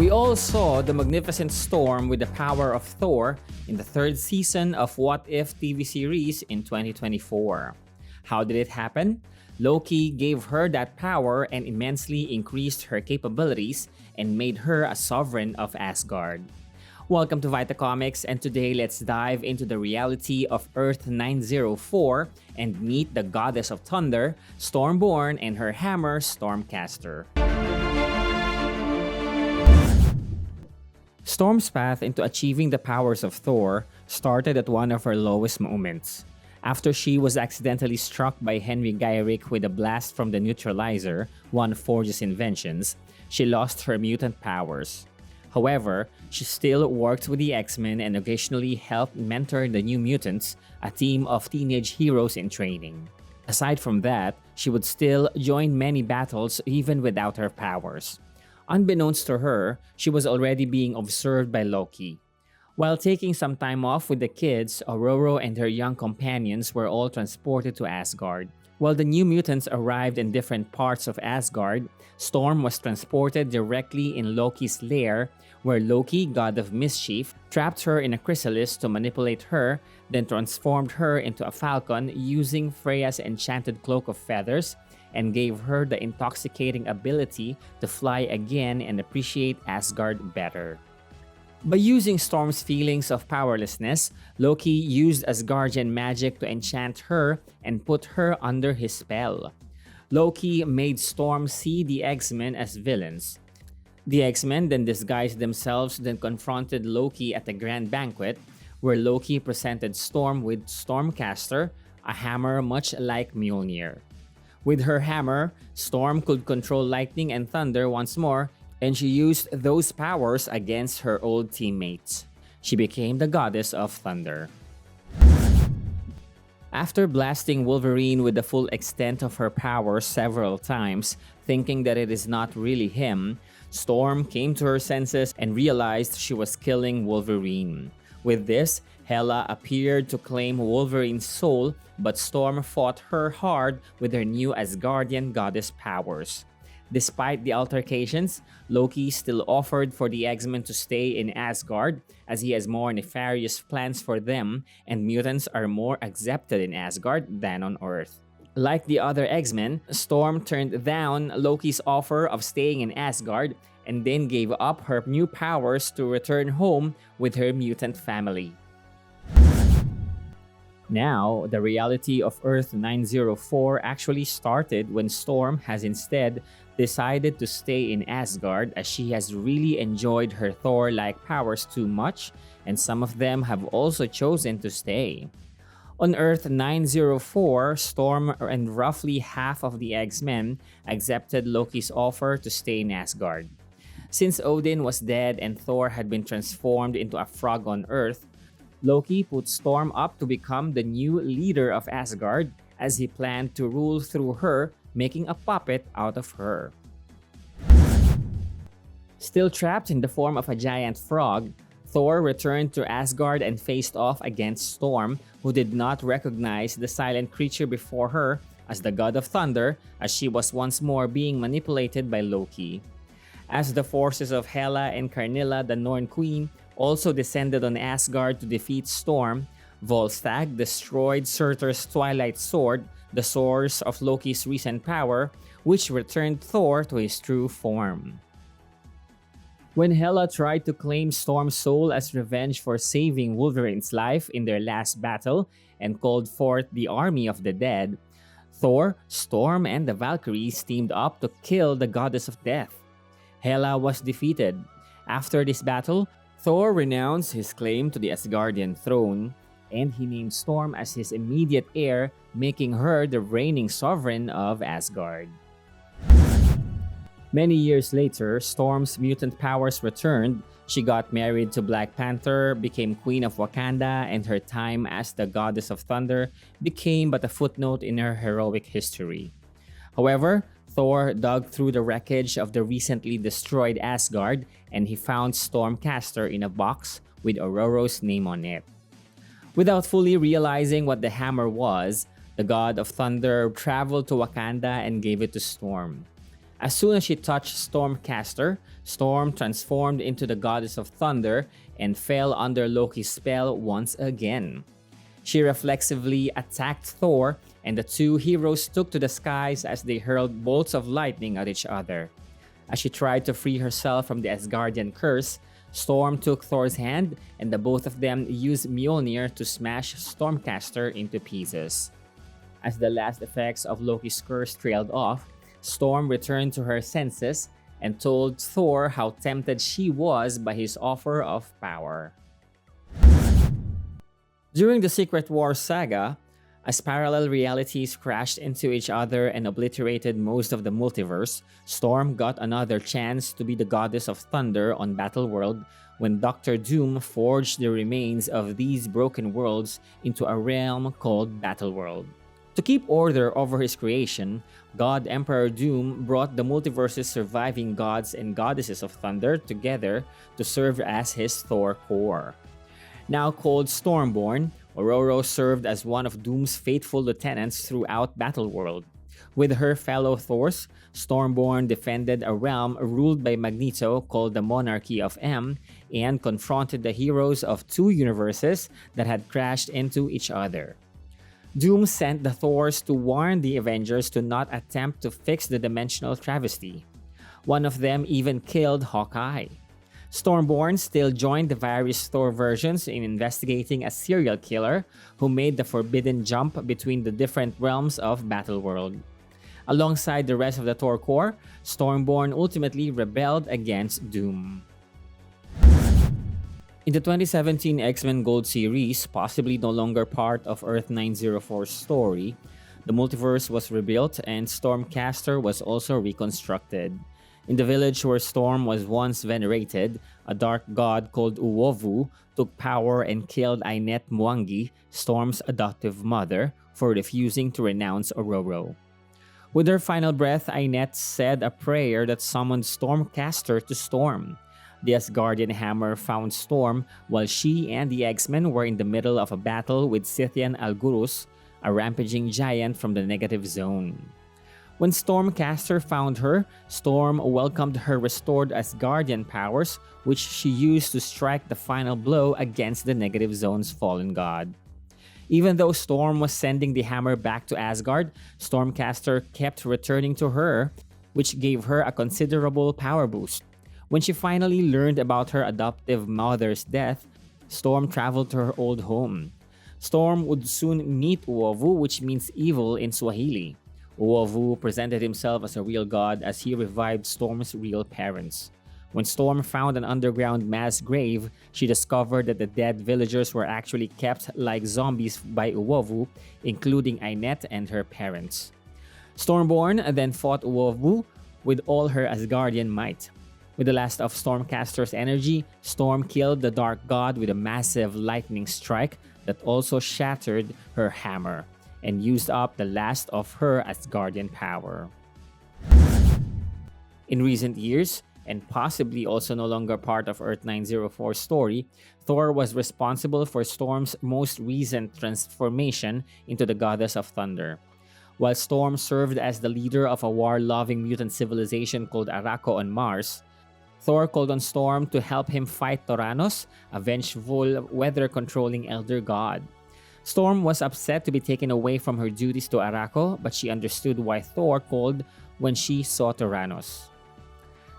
We all saw the magnificent Storm with the power of Thor in the third season of What If TV series in 2024. How did it happen? Loki gave her that power and immensely increased her capabilities and made her a sovereign of Asgard. Welcome to Vita Comics, and today let's dive into the reality of Earth 904 and meet the goddess of thunder, Stormborn, and her hammer, Stormcaster. Storm's path into achieving the powers of Thor started at one of her lowest moments. After she was accidentally struck by Henry Gyrick with a blast from the neutralizer, one of Forge's inventions, she lost her mutant powers. However, she still worked with the X-Men and occasionally helped mentor the New Mutants, a team of teenage heroes in training. Aside from that, she would still join many battles even without her powers. Unbeknownst to her, she was already being observed by Loki. While taking some time off with the kids, Aurora and her young companions were all transported to Asgard. While the New Mutants arrived in different parts of Asgard, Storm was transported directly in Loki's lair, where Loki, god of mischief, trapped her in a chrysalis to manipulate her, then transformed her into a falcon using Freya's enchanted cloak of feathers, and gave her the intoxicating ability to fly again and appreciate Asgard better. By using Storm's feelings of powerlessness, Loki used Asgardian magic to enchant her and put her under his spell. Loki made Storm see the X-Men as villains. The X-Men then disguised themselves, then confronted Loki at a grand banquet, where Loki presented Storm with Stormcaster, a hammer much like Mjolnir. With her hammer, Storm could control lightning and thunder once more, and she used those powers against her old teammates. She became the goddess of thunder. After blasting Wolverine with the full extent of her power several times, thinking that it is not really him, Storm came to her senses and realized she was killing Wolverine. With this, Hela appeared to claim Wolverine's soul, but Storm fought her hard with her new Asgardian goddess powers. Despite the altercations, Loki still offered for the X-Men to stay in Asgard, as he has more nefarious plans for them, and mutants are more accepted in Asgard than on Earth. Like the other X-Men, Storm turned down Loki's offer of staying in Asgard and then gave up her new powers to return home with her mutant family. Now, the reality of Earth 904 actually started when Storm has instead decided to stay in Asgard, as she has really enjoyed her Thor-like powers too much, and some of them have also chosen to stay. On Earth 904, Storm and roughly half of the X-Men accepted Loki's offer to stay in Asgard. Since Odin was dead and Thor had been transformed into a frog on Earth, Loki put Storm up to become the new leader of Asgard, as he planned to rule through her, making a puppet out of her. Still trapped in the form of a giant frog, Thor returned to Asgard and faced off against Storm, who did not recognize the silent creature before her as the god of thunder, as she was once more being manipulated by Loki. As the forces of Hela and Karnilla, the Norn Queen, also descended on Asgard to defeat Storm, Volstagg destroyed Surtur's Twilight Sword, the source of Loki's recent power, which returned Thor to his true form. When Hela tried to claim Storm's soul as revenge for saving Wolverine's life in their last battle and called forth the army of the dead, Thor, Storm, and the Valkyries teamed up to kill the goddess of death. Hela was defeated. After this battle, Thor renounced his claim to the Asgardian throne, and he named Storm as his immediate heir, making her the reigning sovereign of Asgard. Many years later, Storm's mutant powers returned. She got married to Black Panther, became Queen of Wakanda, and her time as the Goddess of Thunder became but a footnote in her heroic history. However, Thor dug through the wreckage of the recently destroyed Asgard, and he found Stormcaster in a box with Aurora's name on it. Without fully realizing what the hammer was, the god of thunder traveled to Wakanda and gave it to Storm. As soon as she touched Stormcaster, Storm transformed into the goddess of thunder and fell under Loki's spell once again. She reflexively attacked Thor, and the two heroes took to the skies as they hurled bolts of lightning at each other. As she tried to free herself from the Asgardian curse, Storm took Thor's hand, and the both of them used Mjolnir to smash Stormcaster into pieces. As the last effects of Loki's curse trailed off, Storm returned to her senses and told Thor how tempted she was by his offer of power. During the Secret War saga, as parallel realities crashed into each other and obliterated most of the multiverse, Storm got another chance to be the goddess of thunder on Battleworld when Doctor Doom forged the remains of these broken worlds into a realm called Battleworld. To keep order over his creation, God Emperor Doom brought the multiverse's surviving gods and goddesses of thunder together to serve as his Thor Corps. Now called Stormborn, Ororo served as one of Doom's faithful lieutenants throughout Battleworld. With her fellow Thors, Stormborn defended a realm ruled by Magneto called the Monarchy of M and confronted the heroes of two universes that had crashed into each other. Doom sent the Thors to warn the Avengers to not attempt to fix the dimensional travesty. One of them even killed Hawkeye. Stormborn still joined the various Thor versions in investigating a serial killer who made the forbidden jump between the different realms of Battleworld. Alongside the rest of the Thor Corps, Stormborn ultimately rebelled against Doom. In the 2017 X-Men Gold series, possibly no longer part of Earth 904's story, the multiverse was rebuilt and Stormcaster was also reconstructed. In the village where Storm was once venerated, a dark god called Uovu took power and killed Ainet Mwangi, Storm's adoptive mother, for refusing to renounce Ororo. With her final breath, Ainet said a prayer that summoned Stormcaster to Storm. The Asgardian hammer found Storm while she and the X-Men were in the middle of a battle with Scythian Algurus, a rampaging giant from the negative zone. When Stormcaster found her, Storm welcomed her restored Asgardian powers, which she used to strike the final blow against the negative zone's fallen god. Even though Storm was sending the hammer back to Asgard, Stormcaster kept returning to her, which gave her a considerable power boost. When she finally learned about her adoptive mother's death, Storm traveled to her old home. Storm would soon meet Uovu, which means evil in Swahili. Uovu presented himself as a real god as he revived Storm's real parents. When Storm found an underground mass grave, she discovered that the dead villagers were actually kept like zombies by Uovu, including Ainet and her parents. Stormborn then fought Uovu with all her Asgardian might. With the last of Stormcaster's energy, Storm killed the Dark God with a massive lightning strike that also shattered her hammer and used up the last of her Asgardian power. In recent years, and possibly also no longer part of Earth 904's story, Thor was responsible for Storm's most recent transformation into the goddess of thunder. While Storm served as the leader of a war-loving mutant civilization called Arakko on Mars, Thor called on Storm to help him fight Turanos, a vengeful, weather-controlling elder god. Storm was upset to be taken away from her duties to Arakko, but she understood why Thor called when she saw Turanos.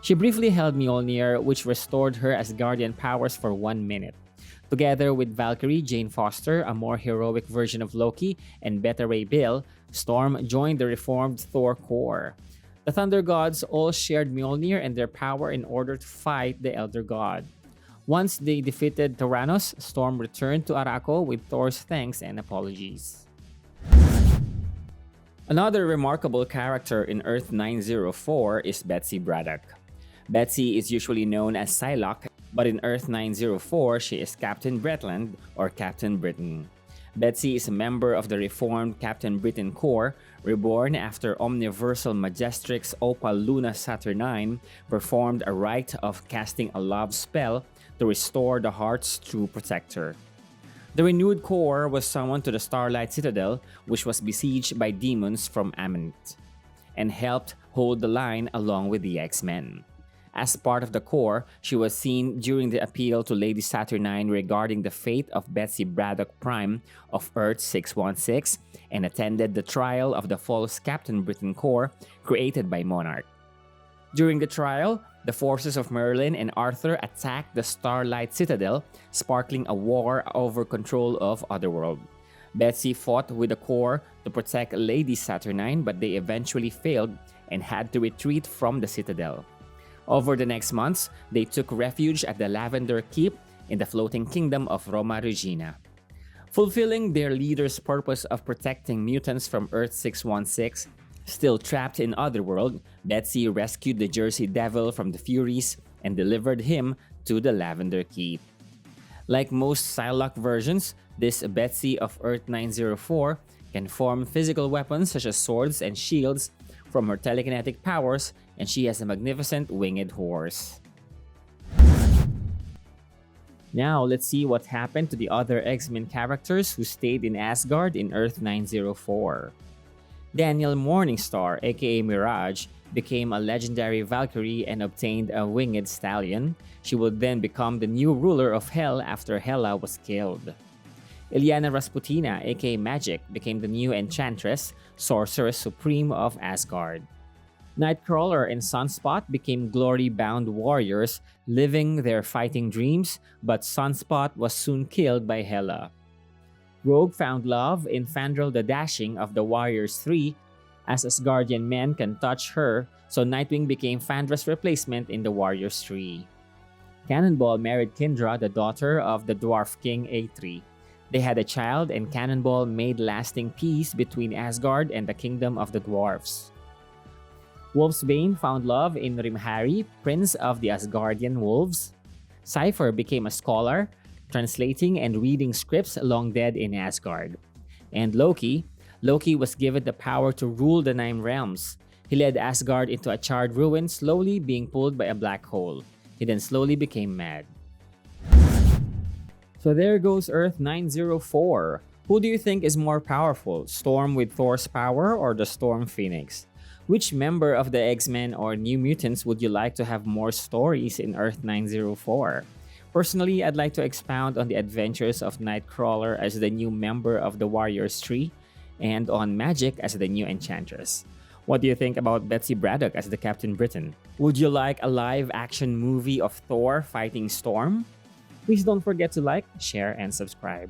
She briefly held Mjolnir, which restored her Asgardian powers for 1 minute. Together with Valkyrie, Jane Foster, a more heroic version of Loki, and Beta Ray Bill, Storm joined the reformed Thor Corps. The Thunder Gods all shared Mjolnir and their power in order to fight the Elder God. Once they defeated Turanos, Storm returned to Arakko with Thor's thanks and apologies. Another remarkable character in Earth 904 is Betsy Braddock. Betsy is usually known as Psylocke, but in Earth 904 she is Captain Bretland or Captain Britain. Betsy is a member of the reformed Captain Britain Corps, reborn after Omniversal Majestrix Opal Luna Saturnine performed a rite of casting a love spell to restore the Heart's true protector. The renewed Corps was summoned to the Starlight Citadel, which was besieged by demons from Ammit. and helped hold the line along with the X-Men. As part of the Corps, she was seen during the appeal to Lady Saturnine regarding the fate of Betsy Braddock Prime of Earth 616 and attended the trial of the false Captain Britain Corps created by Monarch. During the trial, the forces of Merlin and Arthur attacked the Starlight Citadel, sparkling a war over control of Otherworld. Betsy fought with the Corps to protect Lady Saturnine, but they eventually failed and had to retreat from the Citadel. Over the next months, they took refuge at the Lavender Keep in the floating kingdom of Roma Regina. Fulfilling their leader's purpose of protecting mutants from Earth 616, still trapped in Otherworld, Betsy rescued the Jersey Devil from the Furies and delivered him to the Lavender Keep. Like most Psylocke versions, this Betsy of Earth 904 can form physical weapons such as swords and shields from her telekinetic powers, and she has a magnificent winged horse. Now, let's see what happened to the other X-Men characters who stayed in Asgard in Earth 904. Daniel Morningstar, aka Mirage, became a legendary Valkyrie and obtained a winged stallion. She would then become the new ruler of Hell after Hela was killed. Ilyana Rasputina, aka Magic, became the new Enchantress, Sorceress Supreme of Asgard. Nightcrawler and Sunspot became glory-bound warriors, living their fighting dreams, but Sunspot was soon killed by Hela. Rogue found love in Fandral the Dashing of the Warriors 3, as Asgardian men can touch her, so Nightwing became Fandra's replacement in the Warriors 3. Cannonball married Kindra, the daughter of the Dwarf King A3. They had a child, and Cannonball made lasting peace between Asgard and the kingdom of the dwarfs. Wolfsbane found love in Rimhari, prince of the Asgardian wolves. Cypher became a scholar, translating and reading scripts long dead in Asgard. And Loki was given the power to rule the 9 realms. He led Asgard into a charred ruin, slowly being pulled by a black hole. He then slowly became mad. So there goes Earth 904. Who do you think is more powerful, Storm with Thor's power or the Storm Phoenix? Which member of the X-Men or New Mutants would you like to have more stories in Earth 904? Personally, I'd like to expound on the adventures of Nightcrawler as the new member of the Warriors 3 and on Magic as the new Enchantress. What do you think about Betsy Braddock as the Captain Britain? Would you like a live-action movie of Thor fighting Storm? Please don't forget to like, share, and subscribe.